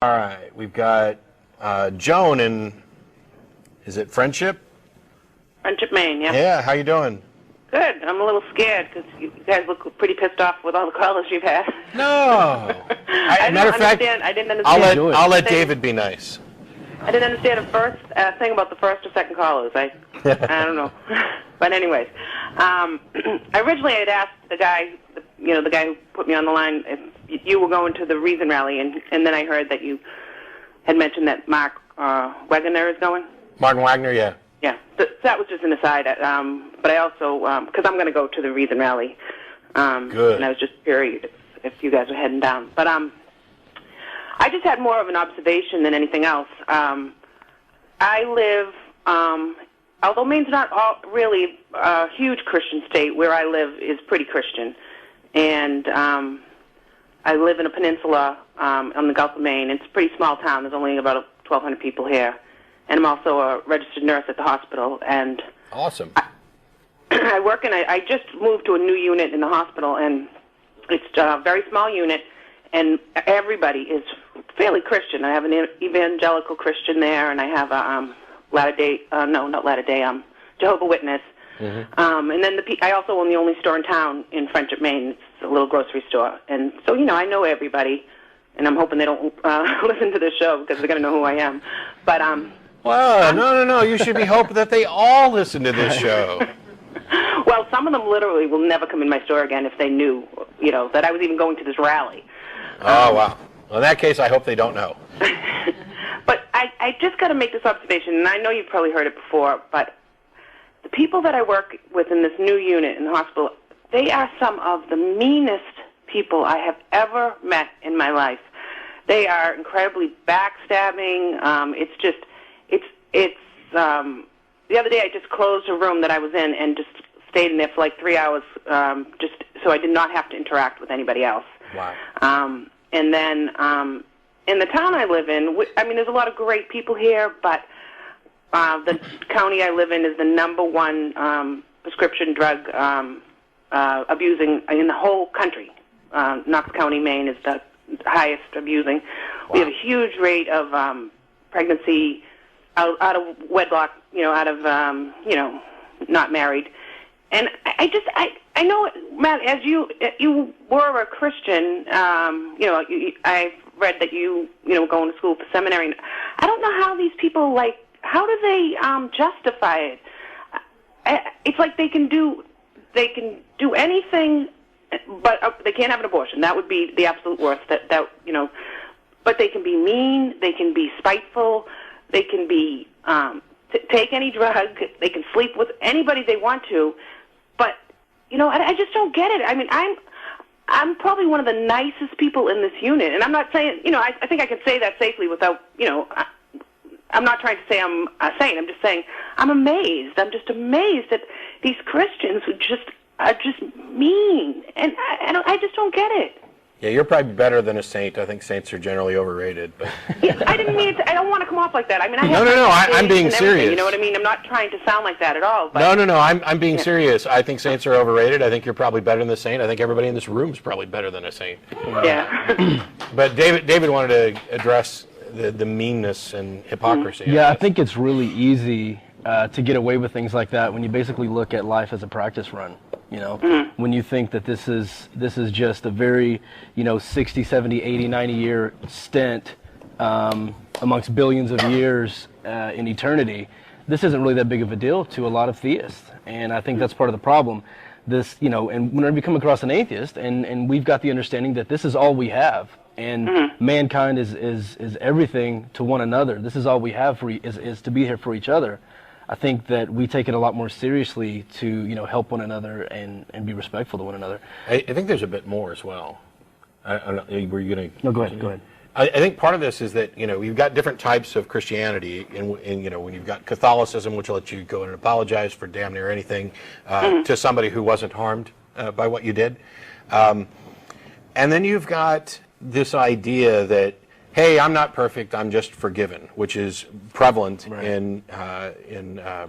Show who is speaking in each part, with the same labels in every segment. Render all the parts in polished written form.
Speaker 1: All right, we've got Joan in, is it Friendship?
Speaker 2: Friendship, Maine, yeah.
Speaker 1: Yeah, how you doing?
Speaker 2: Good. I'm a little scared because you guys look pretty pissed off with all the callers you've had.
Speaker 1: No. Matter of fact,
Speaker 2: I didn't understand.
Speaker 1: I'll let David be nice.
Speaker 2: I didn't understand the first thing about the first or second callers. I don't know. But anyways, originally I'd asked the guy, the guy who put me on the line, if you were going to the Reason Rally, and then I heard that you had mentioned that Mark Wagner is going.
Speaker 1: Martin Wagner, yeah.
Speaker 2: Yeah, so that was just an aside. But I also, because I'm going to go to the Reason Rally.
Speaker 1: Good.
Speaker 2: And I was just curious if you guys were heading down. But I just had more of an observation than anything else. I live, although Maine's not really a huge Christian state, where I live is pretty Christian. And I live in a peninsula on the Gulf of Maine. It's a pretty small town. There's only about 1,200 people here. And I'm also a registered nurse at the hospital. And
Speaker 1: awesome.
Speaker 2: I work in I just moved to a new unit in the hospital, and it's a very small unit, and everybody is fairly Christian. I have an evangelical Christian there, and I have a Jehovah Witness. Mm-hmm. And then I also own the only store in town in Friendship, Maine. It's a little grocery store. And so, I know everybody, and I'm hoping they don't listen to this show because they're going to know who I am. But
Speaker 1: well, no. You should be hoping that they all listen to this show.
Speaker 2: Well, some of them literally will never come in my store again if they knew, that I was even going to this rally.
Speaker 1: Oh, wow. Well, in that case, I hope they don't know.
Speaker 2: But I just got to make this observation, and I know you've probably heard it before, but the people that I work with in this new unit in the hospital, they are some of the meanest people I have ever met in my life. They are incredibly backstabbing. The other day I just closed a room that I was in and just stayed in there for like 3 hours just so I did not have to interact with anybody else.
Speaker 1: Wow.
Speaker 2: And then in the town I live in, there's a lot of great people here, but the county I live in is the #1 prescription drug abusing in the whole country. Knox County, Maine is the highest abusing. Wow. We have a huge rate of pregnancy out of wedlock, out of, not married. And I know, Matt, as you were a Christian, I've read that you going to school for seminary. I don't know how these people, how do they justify it? It's like they can do anything, but they can't have an abortion. That would be the absolute worst. But they can be mean, they can be spiteful, they can be take any drug, they can sleep with anybody they want to. But I just don't get it. I'm probably one of the nicest people in this unit, and I'm not saying I think I can say that safely without I'm not trying to say I'm a saint. I'm just saying I'm amazed. I'm just amazed at these Christians who are just mean, and I just don't get it.
Speaker 1: Yeah, you're probably better than a saint. I think saints are generally overrated. But
Speaker 2: yeah, I didn't mean it. I don't want to come off like that.
Speaker 1: No. I'm being serious.
Speaker 2: You know what I mean? I'm not trying to sound like that at all. But
Speaker 1: No. I'm being serious. I think saints are overrated. I think you're probably better than a saint. I think everybody in this room is probably better than a saint.
Speaker 2: Yeah.
Speaker 1: But David wanted to address the meanness and hypocrisy.
Speaker 3: Yeah, I think it's really easy to get away with things like that when you basically look at life as a practice run. When you think that this is just a very 60, 70, 80, 90 year stint amongst billions of years in eternity, this isn't really that big of a deal to a lot of theists, and I think that's part of the problem. And whenever you come across an atheist, and we've got the understanding that this is all we have, and mankind is everything to one another. This is all we have is to be here for each other. I think that we take it a lot more seriously to help one another and be respectful to one another.
Speaker 1: I think there's a bit more as well. Were you going to?
Speaker 3: No, go ahead.
Speaker 1: I think part of this is that you've got different types of Christianity, and when you've got Catholicism, which will let you go and apologize for damn near anything to somebody who wasn't harmed by what you did, and then you've got this idea that, hey, I'm not perfect, I'm just forgiven, which is prevalent in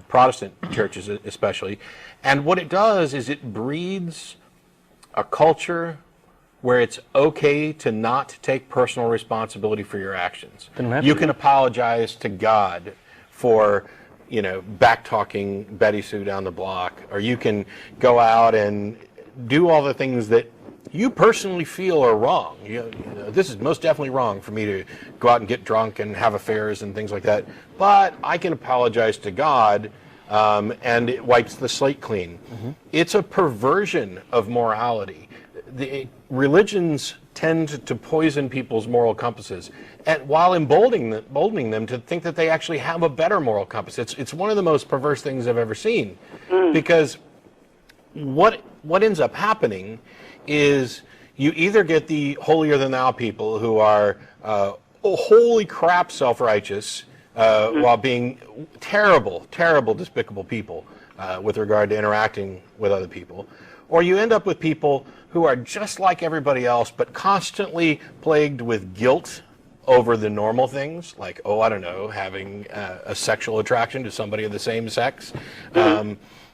Speaker 1: Protestant churches especially. And what it does is it breeds a culture where it's okay to not take personal responsibility for your actions.
Speaker 3: You
Speaker 1: can apologize to God for, back-talking Betty Sue down the block, or you can go out and do all the things that you personally feel are wrong. This is most definitely wrong for me to go out and get drunk and have affairs and things like that, but I can apologize to God, and it wipes the slate clean. Mm-hmm. It's a perversion of morality. The religions tend to poison people's moral compasses, and while emboldening them to think that they actually have a better moral compass. It's one of the most perverse things I've ever seen, because what ends up happening is you either get the holier-than-thou people who are holy crap self-righteous while being terrible, despicable people with regard to interacting with other people, or you end up with people who are just like everybody else but constantly plagued with guilt over the normal things, like, having a sexual attraction to somebody of the same sex.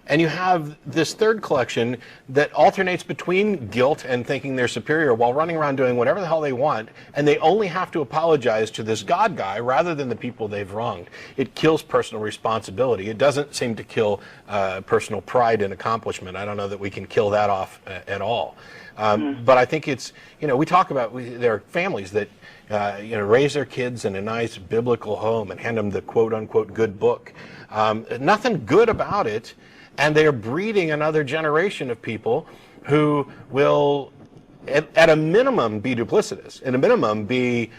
Speaker 1: And you have this third collection that alternates between guilt and thinking they're superior while running around doing whatever the hell they want, and they only have to apologize to this God guy rather than the people they've wronged. It kills personal responsibility. It doesn't seem to kill personal pride and accomplishment. I don't know that we can kill that off at all. But I think it's, we talk about, there are families that, raise their kids in a nice biblical home and hand them the quote-unquote good book. Nothing good about it. And they are breeding another generation of people who will, at a minimum, be duplicitous. At a minimum, be,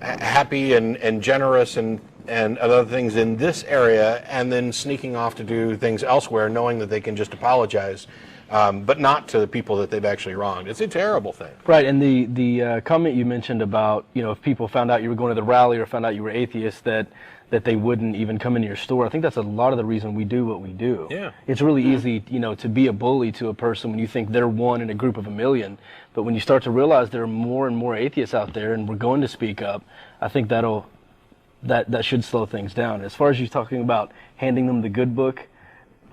Speaker 1: happy and generous and other things in this area, and then sneaking off to do things elsewhere, knowing that they can just apologize, but not to the people that they've actually wronged. It's a terrible thing.
Speaker 3: Right, and the comment you mentioned about, if people found out you were going to the rally or found out you were atheist, that they wouldn't even come into your store. I think that's a lot of the reason we do what we do.
Speaker 1: Yeah.
Speaker 3: It's really easy, to be a bully to a person when you think they're one in a group of a million. But when you start to realize there are more and more atheists out there and we're going to speak up, I think that should slow things down. As far as you talking about handing them the good book,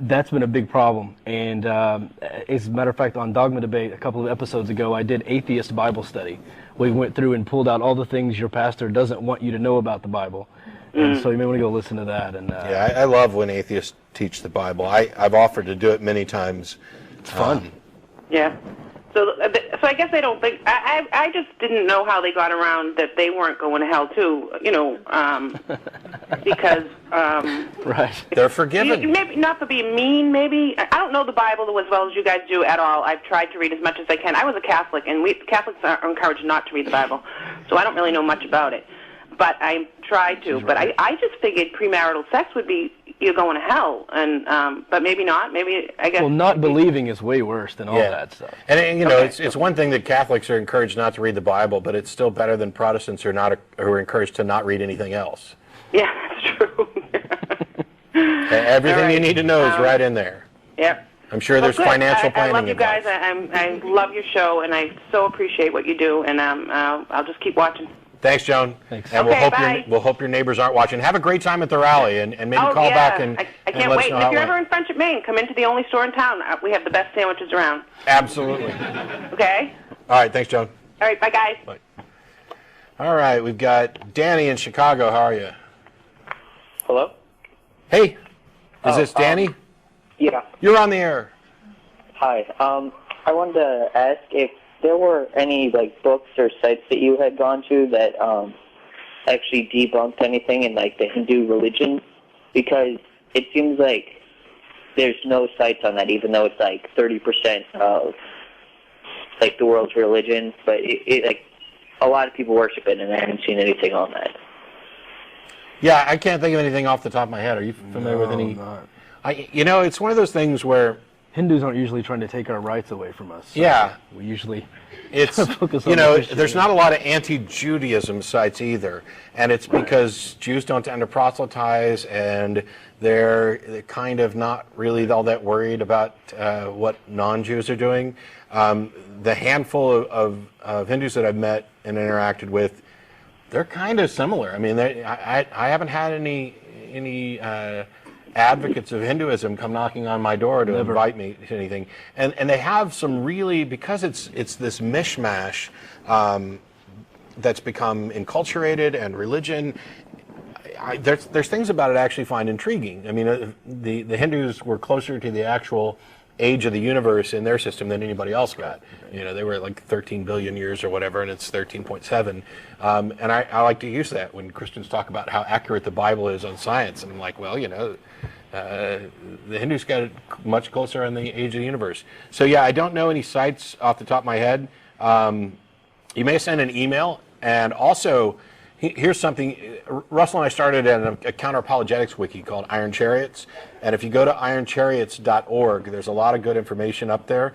Speaker 3: that's been a big problem. And as a matter of fact, on Dogma Debate a couple of episodes ago, I did atheist Bible study. We went through and pulled out all the things your pastor doesn't want you to know about the Bible. And so you may want to go listen to that. And
Speaker 1: yeah, I love when atheists teach the Bible. I've offered to do it many times.
Speaker 3: It's fun.
Speaker 2: Yeah. So I guess they don't think. I just didn't know how they got around that they weren't going to hell too. Because
Speaker 3: right,
Speaker 1: they're forgiven.
Speaker 2: Maybe not for being mean. Maybe I don't know the Bible as well as you guys do at all. I've tried to read as much as I can. I was a Catholic, and Catholics are encouraged not to read the Bible, so I don't really know much about it. But I tried to. But I just figured premarital sex would be you're going to hell, and but maybe not. Maybe I guess.
Speaker 3: Well, not believing is way worse than all that stuff.
Speaker 1: And it's one thing that Catholics are encouraged not to read the Bible, but it's still better than Protestants who are encouraged to not read anything else.
Speaker 2: Yeah, that's true.
Speaker 1: Everything you need to know is right in there.
Speaker 2: Yep.
Speaker 1: I'm sure there's financial planning.
Speaker 2: I love you guys. I love your show, and I so appreciate what you do. And I'll just keep watching.
Speaker 1: Thanks, Joan.
Speaker 3: Thanks.
Speaker 1: And we'll hope your neighbors aren't watching. Have a great time at the rally, and maybe call back and
Speaker 2: I can't wait. If you're ever in Friendship, Maine, come into the only store in town. We have the best sandwiches around.
Speaker 1: Absolutely.
Speaker 2: Okay?
Speaker 1: All right, thanks, Joan.
Speaker 2: All right, bye, guys.
Speaker 1: Bye. All right, we've got Danny in Chicago. How are you?
Speaker 4: Hello?
Speaker 1: Hey, is this Danny?
Speaker 4: Yeah.
Speaker 1: You're on the air.
Speaker 4: Hi. I wanted to ask if there were any books or sites that you had gone to that actually debunked anything in the Hindu religion, because it seems like there's no sites on that, even though it's 30% of the world's religion, but it a lot of people worship it, and I haven't seen anything on that.
Speaker 1: Yeah, I can't think of anything off the top of my head. Are you familiar with any?
Speaker 3: Not.
Speaker 1: It's one of those things where
Speaker 3: Hindus aren't usually trying to take our rights away from us. So
Speaker 1: yeah.
Speaker 3: We usually
Speaker 1: focus on there's not a lot of anti-Judaism sites either, and it's because Jews don't tend to proselytize, and they're kind of not really all that worried about what non-Jews are doing. The handful of Hindus that I've met and interacted with, they're kind of similar. I mean, I haven't had any advocates of Hinduism come knocking on my door to invite me to anything, and they have some really, because it's this mishmash that's become enculturated and religion. There's things about it I actually find intriguing. I mean, the Hindus were closer to the actual age of the universe in their system than anybody else got. You know, they were like 13 billion years or whatever, and it's 13.7. And I like to use that when Christians talk about how accurate the Bible is on science. And I'm like, well, you know, the Hindus got it much closer on the age of the universe. So yeah, I don't know any sites off the top of my head. You may send an email, and also, here's something. Russell and I started a counter-apologetics wiki called Iron Chariots, and if you go to ironchariots.org, there's a lot of good information up there.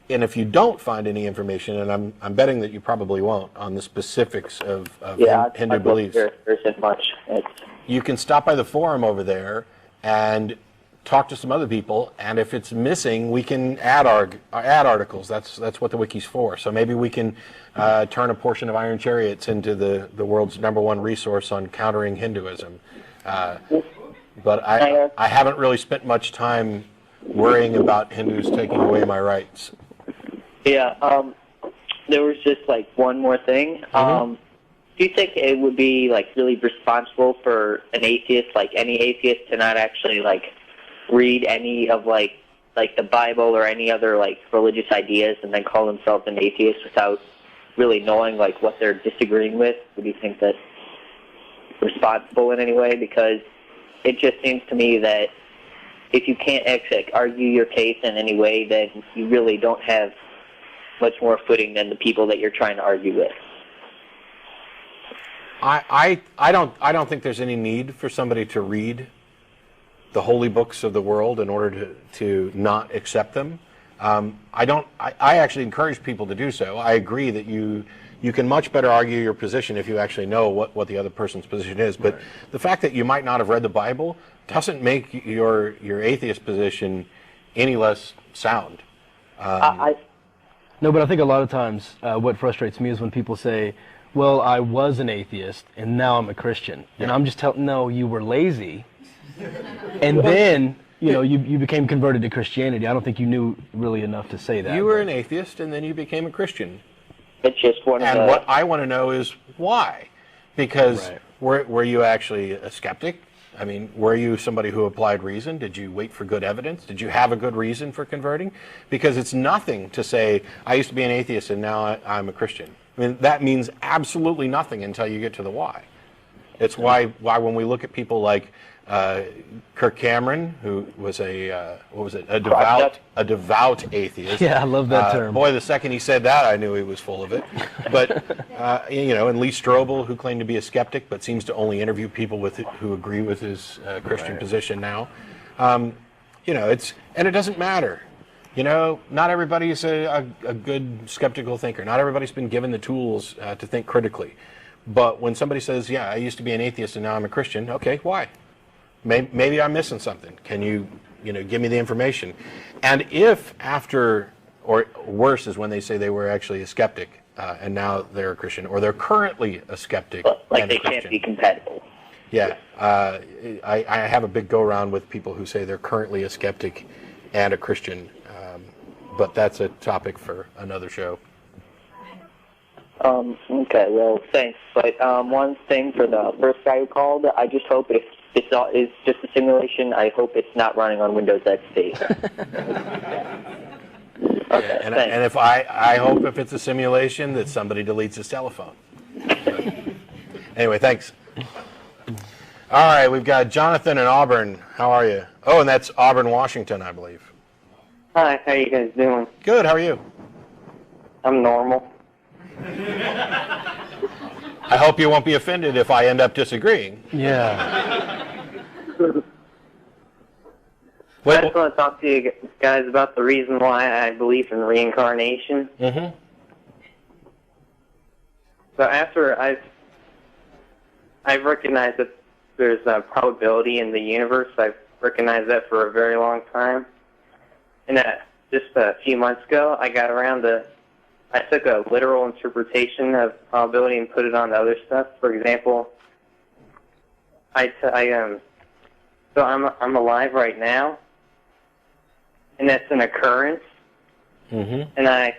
Speaker 1: And if you don't find any information, and I'm betting that you probably won't, on the specifics of Hindu beliefs,
Speaker 4: there isn't much.
Speaker 1: You can stop by the forum over there and talk to some other people, and if it's missing, we can add articles. That's what the wiki's for. So maybe we can turn a portion of Iron Chariots into the world's #1 resource on countering Hinduism. But I haven't really spent much time worrying about Hindus taking away my rights.
Speaker 4: Yeah, there was just like one more thing. Do you think it would be like really responsible for an atheist, like any atheist, to not actually like read any of like the Bible or any other like religious ideas and then call themselves an atheist without really knowing like what they're disagreeing with? Would you think that's responsible in any way? Because it just seems to me that if you can't actually argue your case in any way, then you really don't have much more footing than the people that you're trying to argue with.
Speaker 1: I don't think there's any need for somebody to read the holy books of the world in order to not accept them. I actually encourage people to do so. I agree that you can much better argue your position if you actually know what the other person's position is. But the fact that you might not have read the Bible doesn't make your atheist position any less sound.
Speaker 3: No, but I think a lot of times what frustrates me is when people say, well, I was an atheist and now I'm a Christian. Yeah. And I'm just telling, no, you were lazy. And then, you know, you became converted to Christianity. I don't think you knew really enough to say that.
Speaker 1: You were an atheist and then you became a Christian.
Speaker 4: It's just one of the...
Speaker 1: what I want to know is why. Because were you actually a skeptic? I mean, were you somebody who applied reason? Did you wait for good evidence? Did you have a good reason for converting? Because it's nothing to say, I used to be an atheist and now I'm a Christian. I mean, that means absolutely nothing until you get to the why. It's why when we look at people like Kirk Cameron, who was a devout atheist.
Speaker 3: Yeah, I love that term.
Speaker 1: Boy, the second he said that, I knew he was full of it. But you know, and Lee Strobel, who claimed to be a skeptic, but seems to only interview people who agree with his Christian position now. You know, it doesn't matter. You know, not everybody is a good skeptical thinker. Not everybody's been given the tools to think critically. But when somebody says, yeah, I used to be an atheist and now I'm a Christian, okay, why? Maybe I'm missing something. Can you give me the information? And if after, or worse is when they say they were actually a skeptic and now they're a Christian, or they're currently a skeptic
Speaker 4: like
Speaker 1: and
Speaker 4: they
Speaker 1: a Christian.
Speaker 4: Can't be compatible.
Speaker 1: Yeah, I have a big go-around with people who say they're currently a skeptic and a Christian, but that's a topic for another show.
Speaker 4: Okay, well, thanks. But one thing for the first guy who called, I just hope if it's just a simulation, I hope it's not running on Windows XP. Okay,
Speaker 1: and if I hope if it's a simulation that somebody deletes his telephone. But anyway, thanks. All right, we've got Jonathan in Auburn. How are you? Oh, and that's Auburn, Washington, I believe.
Speaker 5: Hi, how you guys doing?
Speaker 1: Good, how are you?
Speaker 5: I'm normal.
Speaker 1: I hope you won't be offended if I end up disagreeing.
Speaker 3: Yeah.
Speaker 5: I just want to talk to you guys about the reason why I believe in reincarnation.
Speaker 1: Mm-hmm.
Speaker 5: So after I've recognized that there's a probability in the universe. I've recognized that for a very long time. And just a few months ago, I took a literal interpretation of probability and put it on to other stuff. For example, so So I'm alive right now, and that's an occurrence.
Speaker 1: Mm-hmm.
Speaker 5: And I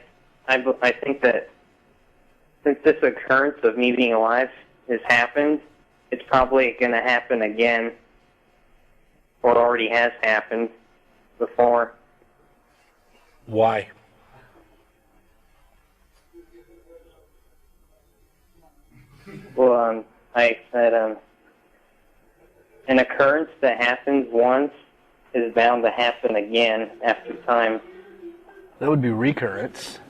Speaker 5: think that since this occurrence of me being alive has happened, it's probably going to happen again, or it already has happened before.
Speaker 1: Why?
Speaker 5: Well, I said an occurrence that happens once is bound to happen again after time.
Speaker 3: That would be recurrence.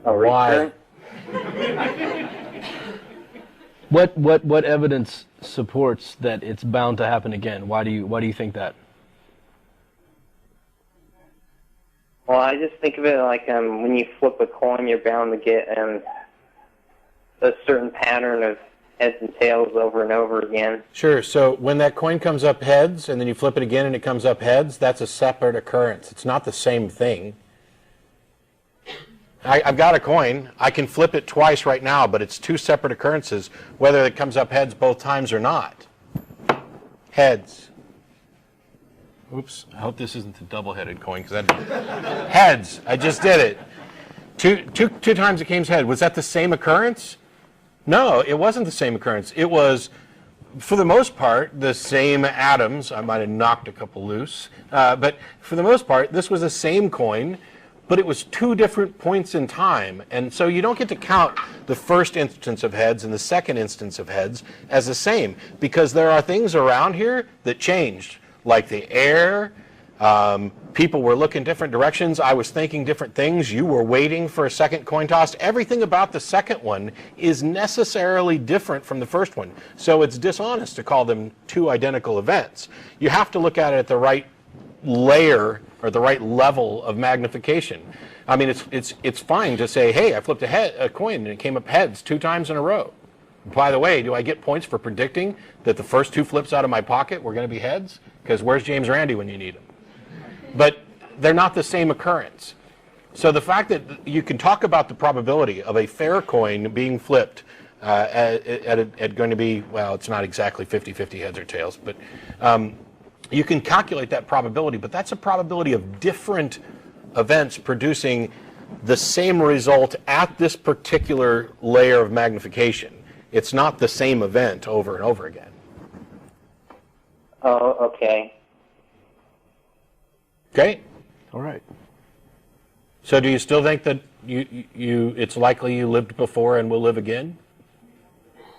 Speaker 1: Why?
Speaker 3: What evidence supports that it's bound to happen again? Why do you think that?
Speaker 5: Well, I just think of it like when you flip a coin, you're bound to get a certain pattern of heads and tails over and over again.
Speaker 1: Sure. So when that coin comes up heads and then you flip it again and it comes up heads, that's a separate occurrence. It's not the same thing. I've got a coin. I can flip it twice right now, but it's two separate occurrences, whether it comes up heads both times or not. Heads. Oops. I hope this isn't the double-headed coin, because that heads. I just did it. Two times it came head. Was that the same occurrence? No, it wasn't the same occurrence. It was, for the most part, the same atoms. I might have knocked a couple loose. But for the most part, this was the same coin, but it was two different points in time. And so you don't get to count the first instance of heads and the second instance of heads as the same, because there are things around here that changed, like the air. People were looking different directions. I was thinking different things. You were waiting for a second coin toss. Everything about the second one is necessarily different from the first one. So it's dishonest to call them two identical events. You have to look at it at the right layer or the right level of magnification. I mean, it's fine to say, hey, I flipped a coin and it came up heads 2 times in a row. By the way, do I get points for predicting that the first 2 flips out of my pocket were going to be heads? Because where's James Randi when you need him? But they're not the same occurrence. So the fact that you can talk about the probability of a fair coin being flipped at going to be, well, it's not exactly 50-50 heads or tails, but you can calculate that probability, but that's a probability of different events producing the same result at this particular layer of magnification. It's not the same event over and over again.
Speaker 5: Oh, okay.
Speaker 1: Okay.
Speaker 3: All right.
Speaker 1: So do you still think that it's likely you lived before and will live again?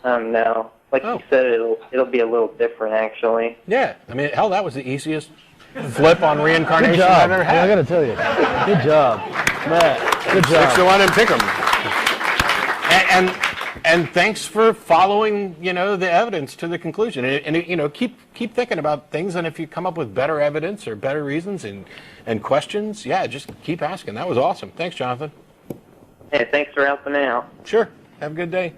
Speaker 5: No. Like you said, it'll be a little different, actually.
Speaker 1: Yeah. I mean, hell, that was the easiest flip on reincarnation
Speaker 3: Good job.
Speaker 1: I've ever had.
Speaker 3: I got to tell you. Good job. Matt, good job.
Speaker 1: 6 to 1 and pick 'em. And thanks for following, the evidence to the conclusion. And keep thinking about things, and if you come up with better evidence or better reasons and questions, just keep asking. That was awesome. Thanks, Jonathan.
Speaker 5: Hey, thanks for helping out.
Speaker 1: Sure. Have a good day.